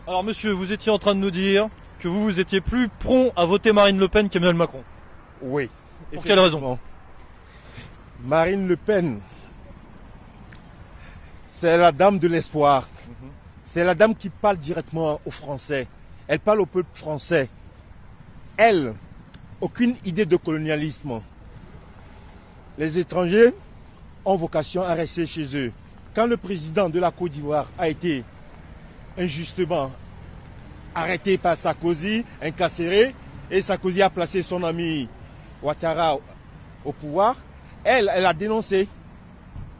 Alors monsieur, vous étiez en train de nous dire que vous étiez plus prompt à voter Marine Le Pen qu'Emmanuel Macron. Oui. Pour quelle raison? Marine Le Pen, c'est la dame de l'espoir. C'est la dame qui parle directement aux Français. Elle parle au peuple français. Elle, aucune idée de colonialisme. Les étrangers ont vocation à rester chez eux. Quand le président de la Côte d'Ivoire a été injustement arrêté par Sarkozy, incarcéré, et Sarkozy a placé son ami Ouattara au pouvoir, elle a dénoncé.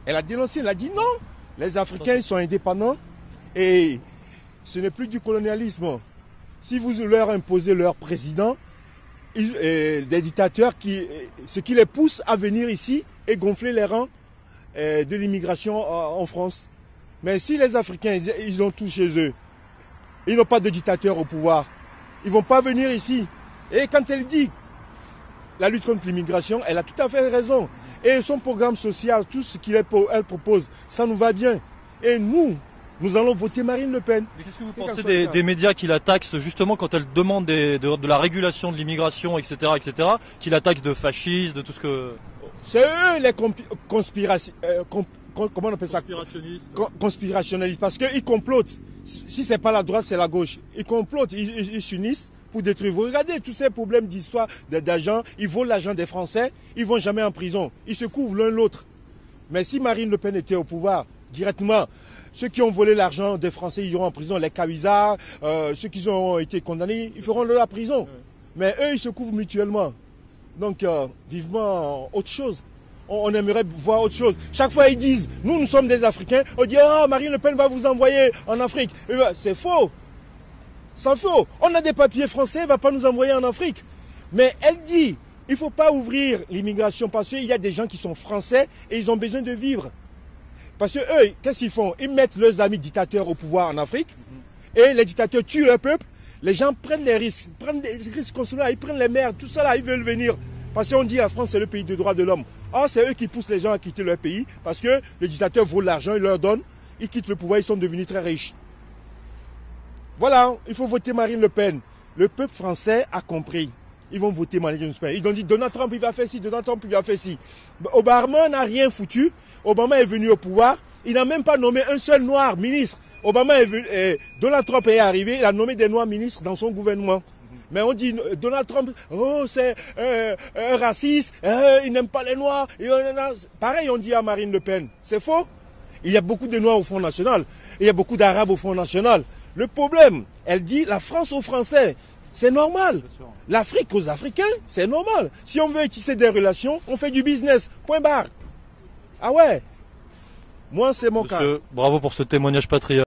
Elle a dénoncé, elle a dit non, les Africains sont indépendants et ce n'est plus du colonialisme. Si vous leur imposez leur président, des dictateurs ce qui les pousse à venir ici et gonfler les rangs de l'immigration en France. Mais si les Africains, ils ont tout chez eux, ils n'ont pas de dictateur au pouvoir, ils ne vont pas venir ici. Et quand elle dit la lutte contre l'immigration, elle a tout à fait raison. Et son programme social, tout ce qu'elle propose, ça nous va bien. Et nous allons voter Marine Le Pen. Mais qu'est-ce que vous pensez des médias qui la taxent justement quand elle demande de la régulation de l'immigration, etc., qui la taxent de fascistes, de tout ce que... C'est eux les comment on appelle ça? Conspirationnistes. Parce qu'ils complotent. Si ce n'est pas la droite, c'est la gauche. Ils complotent, ils s'unissent pour détruire. Vous regardez tous ces problèmes d'histoire d'argent, ils volent l'argent des Français, ils ne vont jamais en prison. Ils se couvrent l'un l'autre. Mais si Marine Le Pen était au pouvoir, directement, ceux qui ont volé l'argent des Français, ils iront en prison. Les Cavizards, ceux qui ont été condamnés, ils feront la prison. Mais eux, ils se couvrent mutuellement. Donc, vivement autre chose. On aimerait voir autre chose. Chaque fois, ils disent, nous sommes des Africains. On dit, ah, Marine Le Pen va vous envoyer en Afrique. C'est faux. C'est faux. On a des papiers français, elle ne va pas nous envoyer en Afrique. Mais elle dit, il ne faut pas ouvrir l'immigration parce qu'il y a des gens qui sont français et ils ont besoin de vivre. Parce que eux, qu'est-ce qu'ils font? Ils mettent leurs amis dictateurs au pouvoir en Afrique et les dictateurs tuent le peuple. Les gens prennent des risques, ils prennent les mers, tout ça là, ils veulent venir. Parce qu'on dit la France c'est le pays des droits de l'homme. Or c'est eux qui poussent les gens à quitter leur pays parce que les dictateurs volent l'argent, ils leur donnent, ils quittent le pouvoir, ils sont devenus très riches. Voilà, il faut voter Marine Le Pen. Le peuple français a compris. Ils vont voter Marine Le Pen. Ils ont dit Donald Trump il va faire ci, Donald Trump il va faire ci. Obama n'a rien foutu. Obama est venu au pouvoir. Il n'a même pas nommé un seul noir ministre. Donald Trump est arrivé, il a nommé des noirs ministres dans son gouvernement. Mais on dit Donald Trump, oh c'est un raciste, il n'aime pas les noirs. Pareil on dit à Marine Le Pen. C'est faux. Il y a beaucoup de noirs au Front National. Il y a beaucoup d'arabes au Front National. Le problème, elle dit la France aux Français. C'est normal. L'Afrique aux Africains, c'est normal. Si on veut tisser des relations, on fait du business. Point barre. Ah ouais. Moi, c'est mon cas. Bravo pour ce témoignage patriote.